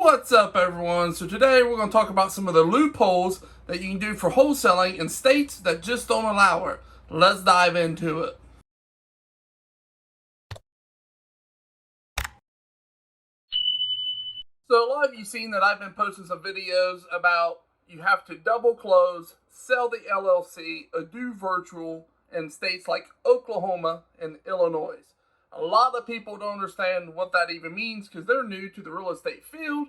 What's up, everyone? So today we're going to talk about some of the loopholes that you can do for wholesaling in states that just don't allow it. Let's dive into it. So a lot of you seen that I've been posting some videos about you have to double close, sell the LLC, or do virtual in states like Oklahoma and Illinois. A lot of people don't understand what that even means because they're new to the real estate field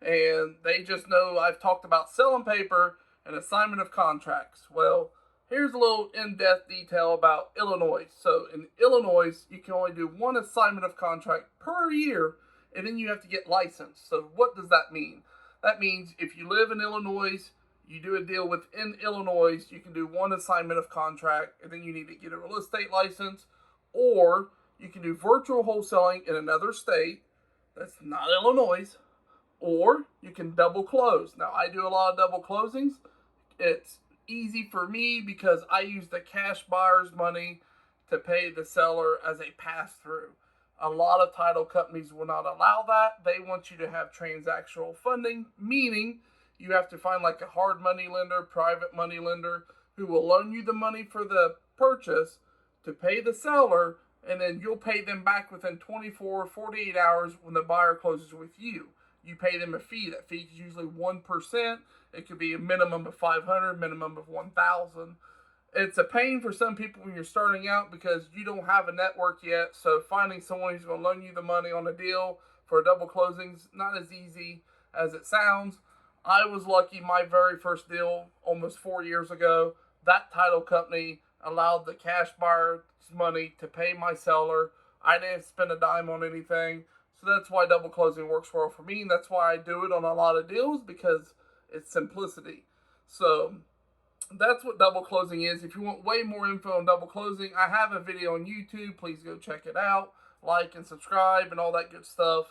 and they just know I've talked about selling paper and assignment of contracts. Well, here's a little in-depth detail about Illinois. So in Illinois, you can only do one assignment of contract per year, and then you have to get licensed. So what does that mean? That means if you live in Illinois, you do a deal within Illinois, you can do one assignment of contract, and then you need to get a real estate license, or you can do virtual wholesaling in another state that's not Illinois, or you can double close. Now, I do a lot of double closings. It's easy for me because I use the cash buyer's money to pay the seller as a pass-through. A lot of title companies will not allow that. They want you to have transactional funding, meaning you have to find like a hard money lender, private money lender, who will loan you the money for the purchase to pay the seller, and then you'll pay them back within 24, 48 hours when the buyer closes with you. You pay them a fee. That fee is usually 1%. It could be a minimum of $500, minimum of $1,000. It's a pain for some people when you're starting out because you don't have a network yet. So finding someone who's going to loan you the money on a deal for a double closing is not as easy as it sounds. I was lucky. My very first deal almost 4 years ago, that title company allowed the cash buyer's money to pay my seller. I didn't spend a dime on anything. So that's why double closing works well for me. And that's why I do it on a lot of deals, because it's simplicity. So that's what double closing is. If you want way more info on double closing, I have a video on YouTube. Please go check it out. Like and subscribe and all that good stuff.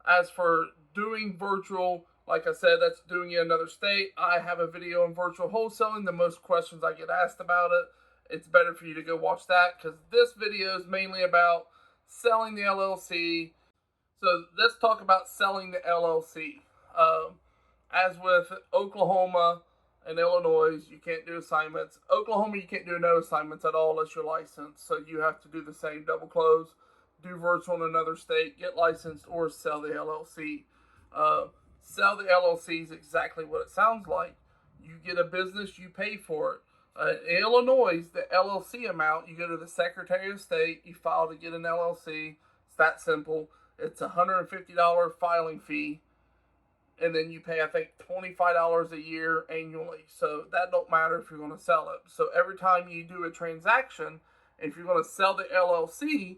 As for doing virtual, like I said, that's doing it in another state. I have a video on virtual wholesaling. The most questions I get asked about it. It's better for you to go watch that because this video is mainly about selling the LLC. So let's talk about selling the LLC. As with Oklahoma and Illinois, you can't do assignments. Oklahoma, you can't do no assignments at all unless you're licensed. So you have to do the same, double close, do virtual in another state, get licensed, or sell the LLC. Sell the LLC is exactly what it sounds like. You get a business, you pay for it. In Illinois, the LLC amount, you go to the Secretary of State, you file to get an LLC. It's that simple. It's a $150 filing fee. And then you pay, I think, $25 a year annually. So that don't matter if you're going to sell it. So every time you do a transaction, if you're going to sell the LLC,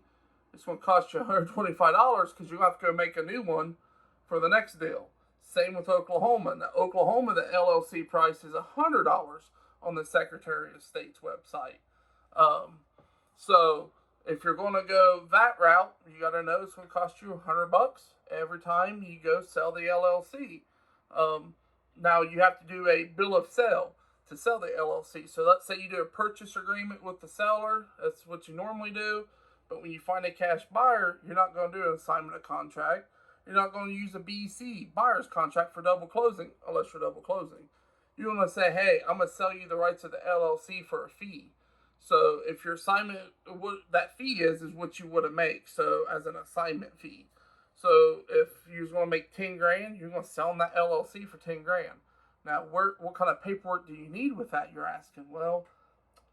it's going to cost you $125 because you have to go make a new one for the next deal. Same with Oklahoma. Now, Oklahoma, the LLC price is $100 on the Secretary of State's website. So if you're going to go that route, you got to know it's going to cost you $100 every time you go sell the LLC. Now you have to do a bill of sale to sell the LLC. So let's say you do a purchase agreement with the seller. That's what you normally do. But when you find a cash buyer, you're not going to do an assignment of contract. You're not going to use a BC, buyer's contract, for double closing unless you're double closing. You want to say, hey, I'm going to sell you the rights of the LLC for a fee. So if your assignment, what that fee is what you would have made. So as an assignment fee. So if you're going to make 10 grand, you're going to sell them that LLC for 10 grand. Now, what kind of paperwork do you need with that, you're asking? Well,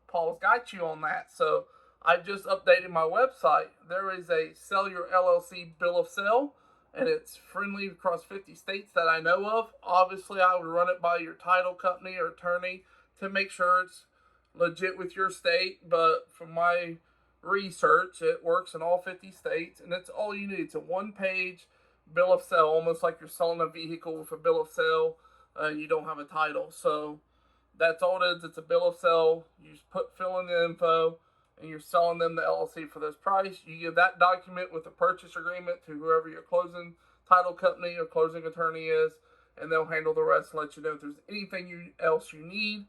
Paul's got you on that. So I just updated my website. There is a Sell Your LLC bill of sale, and it's friendly across 50 states that I know of. Obviously, I would run it by your title company or attorney to make sure it's legit with your state. But from my research, it works in all 50 states, and it's all you need. It's a one-page bill of sale, almost like you're selling a vehicle with a bill of sale. You don't have a title. So that's all it is. It's a bill of sale. You just fill in the info, and you're selling them the LLC for this price. You give that document with a purchase agreement to whoever your closing title company or closing attorney is, and they'll handle the rest and let you know if there's anything else you need.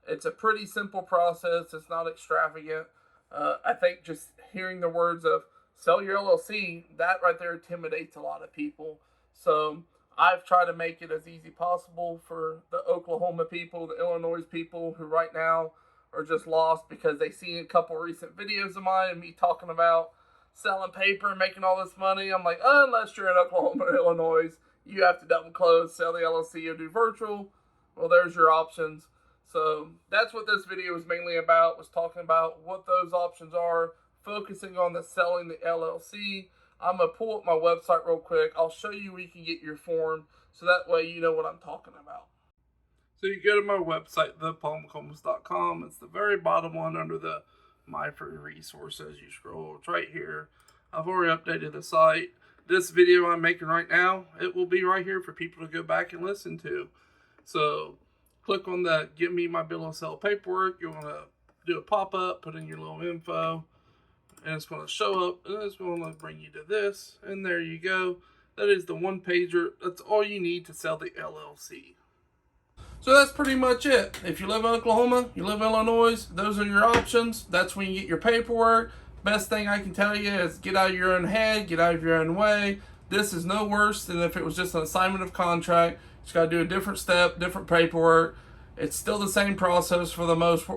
It's a pretty simple process. It's not extravagant. I think just hearing the words of sell your LLC, that right there intimidates a lot of people. So I've tried to make it as easy possible for the Oklahoma people, the Illinois people who right now are just lost because they see a couple recent videos of mine and me talking about selling paper and making all this money. I'm like, unless you're in Oklahoma or Illinois, you have to double close, sell the LLC, or do virtual. Well, there's your options. So that's what this video was mainly about, was talking about what those options are, focusing on the selling the LLC. I'm going to pull up my website real quick. I'll show you where you can get your form, so that way you know what I'm talking about. So you go to my website, thepaulmccomas.com. It's the very bottom one under the My Free Resources. You scroll, it's right here. I've already updated the site. This video I'm making right now, it will be right here for people to go back and listen to. So click on the Give Me My Bill of Sale paperwork. You want to do a pop-up, put in your little info, and it's going to show up, and it's going to bring you to this, and there you go. That is the one-pager. That's all you need to sell the LLC. So that's pretty much it. If you live in Oklahoma, you live in Illinois, those are your options. That's when you get your paperwork. Best thing I can tell you is get out of your own head, get out of your own way. This is no worse than if it was just an assignment of contract. You just got to do a different step, different paperwork. It's still the same process for the most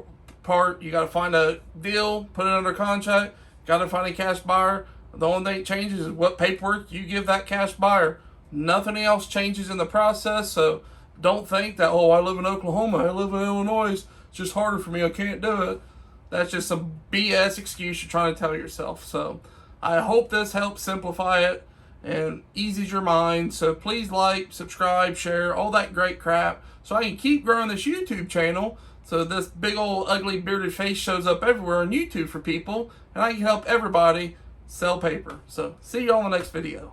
part. You got to find a deal, put it under contract, got to find a cash buyer. The only thing that changes is what paperwork you give that cash buyer. Nothing else changes in the process, so don't think that, oh, I live in Oklahoma, I live in Illinois, it's just harder for me, I can't do it. That's just some BS excuse you're trying to tell yourself. So I hope this helps simplify it and eases your mind. So please like, subscribe, share, all that great crap, so I can keep growing this YouTube channel, so this big old ugly bearded face shows up everywhere on YouTube for people, and I can help everybody sell paper. So see you all in the next video.